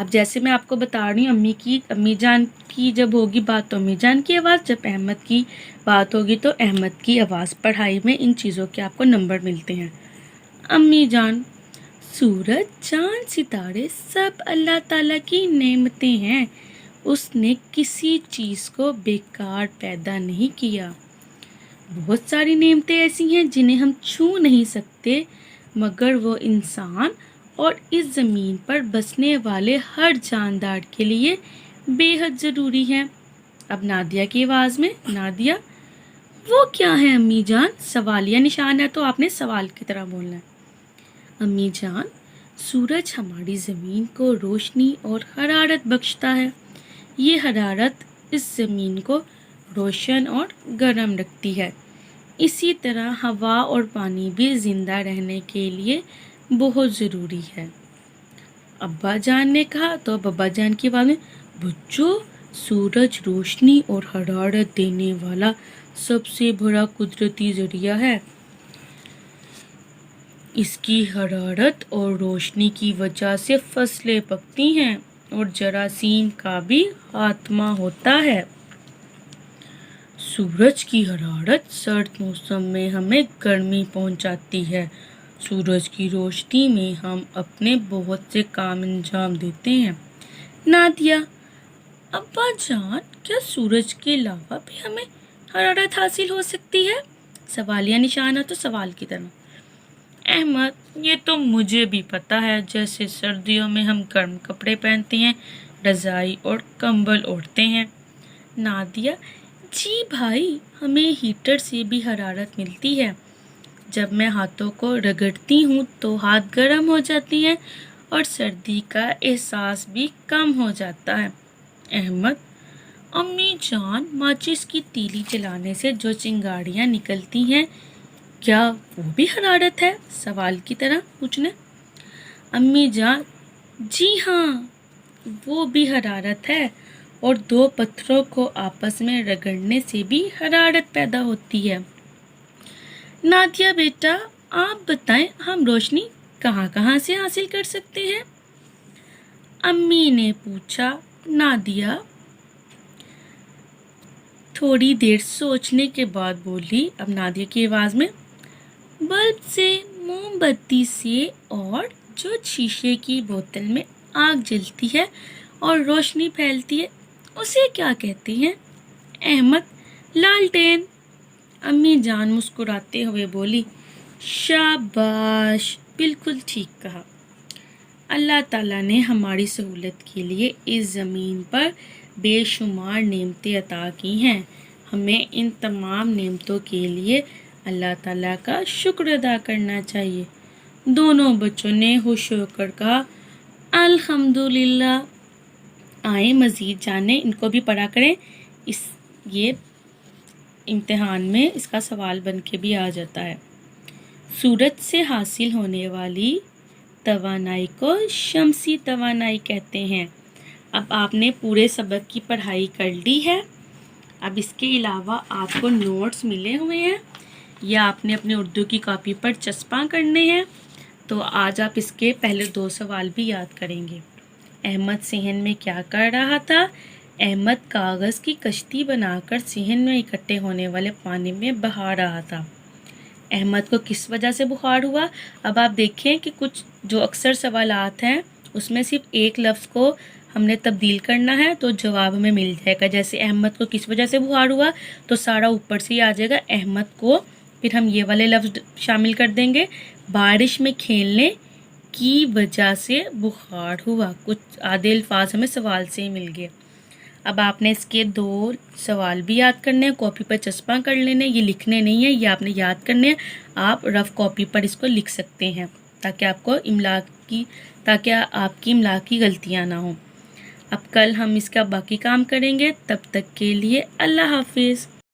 اب جیسے میں آپ کو بتا رہی ہوں، امی جان کی جب ہوگی بات تو امی جان کی آواز، جب احمد کی بات ہوگی تو احمد کی آواز۔ پڑھائی میں ان چیزوں کے آپ کو نمبر ملتے ہیں۔ امی جان: سورج، چاند، ستارے سب اللہ تعالیٰ کی نعمتیں ہیں، اس نے کسی چیز کو بیکار پیدا نہیں کیا۔ بہت ساری نعمتیں ایسی ہیں جنہیں ہم چھو نہیں سکتے، مگر وہ انسان اور اس زمین پر بسنے والے ہر جاندار کے لیے بے حد ضروری ہیں۔ اب نادیہ کی آواز میں: نادیہ: وہ کیا ہے امی جان؟ سوالیہ نشان ہے تو آپ نے سوال کی طرح بولنا ہے۔ امی جان: سورج ہماری زمین کو روشنی اور حرارت بخشتا ہے، یہ حرارت اس زمین کو روشن اور گرم رکھتی ہے۔ اسی طرح ہوا اور پانی بھی زندہ رہنے کے لیے بہت ضروری ہے۔ ابا جان نے کہا تو ابا جان کی آواز میں: بچوں، سورج روشنی اور حرارت دینے والا سب سے بڑا قدرتی ذریعہ ہے۔ اس کی حرارت اور روشنی کی وجہ سے فصلیں پکتی ہیں اور جراثیم کا بھی خاتمہ ہوتا ہے۔ سورج کی حرارت سرد موسم میں ہمیں گرمی پہنچاتی ہے۔ سورج کی روشنی میں ہم اپنے بہت سے کام انجام دیتے ہیں۔ نادیہ: ابا جان، کیا سورج کے علاوہ بھی ہمیں حرارت حاصل ہو سکتی ہے؟ سوالیہ نشان ہے تو سوال کی طرح۔ احمد: یہ تو مجھے بھی پتا ہے، جیسے سردیوں میں ہم گرم کپڑے پہنتے ہیں، رضائی اور کمبل اوڑھتے ہیں۔ نادیہ: جی بھائی، ہمیں ہیٹر سے بھی حرارت ملتی ہے، جب میں ہاتھوں کو رگڑتی ہوں تو ہاتھ گرم ہو جاتی ہیں اور سردی کا احساس بھی کم ہو جاتا ہے۔ احمد: امی جان، ماچس کی تیلی جلانے سے جو چنگاریاں نکلتی ہیں، کیا وہ بھی حرارت ہے؟ سوال کی طرح پوچھنا۔ امی جان: جی ہاں، وہ بھی حرارت ہے، اور دو پتھروں کو آپس میں رگڑنے سے بھی حرارت پیدا ہوتی ہے۔ نادیہ بیٹا، آپ بتائیں، ہم روشنی کہاں کہاں سے حاصل کر سکتے ہیں؟ امی نے پوچھا۔ نادیہ تھوڑی دیر سوچنے کے بعد بولی، اب نادیہ کی آواز میں: بلب سے، موم بتی سے، اور جو شیشے کی بوتل میں آگ جلتی ہے اور روشنی پھیلتی ہے، اسے کیا کہتے ہیں؟ احمد: لالٹین۔ امی جان مسکراتے ہوئے بولی: شاباش، بالکل ٹھیک کہا۔ اللہ تعالیٰ نے ہماری سہولت کے لیے اس زمین پر بے شمار نعمتیں عطا کی ہیں، ہمیں ان تمام نعمتوں کے لیے اللہ تعالیٰ کا شکر ادا کرنا چاہیے۔ دونوں بچوں نے خوش ہو کر کہا: الحمدللہ۔ آئیں مزید جانیں، ان کو بھی پڑھا کریں، یہ امتحان میں اس کا سوال بن کے بھی آ جاتا ہے۔ سورج سے حاصل ہونے والی توانائی کو شمسی توانائی کہتے ہیں۔ اب آپ نے پورے سبق کی پڑھائی کر لی ہے۔ اب اس کے علاوہ آپ کو نوٹس ملے ہوئے ہیں، یا آپ نے اپنے اردو کی کاپی پر چسپاں کرنے ہیں، تو آج آپ اس کے پہلے 2 سوال بھی یاد کریں گے۔ احمد صحن میں کیا کر رہا تھا؟ احمد کاغذ کی کشتی بنا کر صحن میں اکٹھے ہونے والے پانی میں بہا رہا تھا۔ احمد کو کس وجہ سے بخار ہوا؟ اب آپ دیکھیں کہ کچھ جو اکثر سوالات ہیں اس میں صرف ایک لفظ کو ہم نے تبدیل کرنا ہے تو جواب ہمیں مل جائے گا۔ جیسے احمد کو کس وجہ سے بخار ہوا تو سارا اوپر سے ہی آ جائے گا احمد کو، پھر ہم یہ والے لفظ شامل کر دیں گے، بارش میں کھیلنے کی وجہ سے بخار ہوا۔ کچھ آدھے الفاظ ہمیں سوال سے ہی مل گئے۔ اب آپ نے اس کے 2 سوال بھی یاد کرنے ہیں، کاپی پر چسپاں کر لینے، یہ لکھنے نہیں ہیں، یہ آپ نے یاد کرنے ہیں۔ آپ رف کاپی پر اس کو لکھ سکتے ہیں تاکہ آپ کی املا کی غلطیاں نہ ہوں۔ اب کل ہم اس کا باقی کام کریں گے، تب تک کے لیے اللہ حافظ۔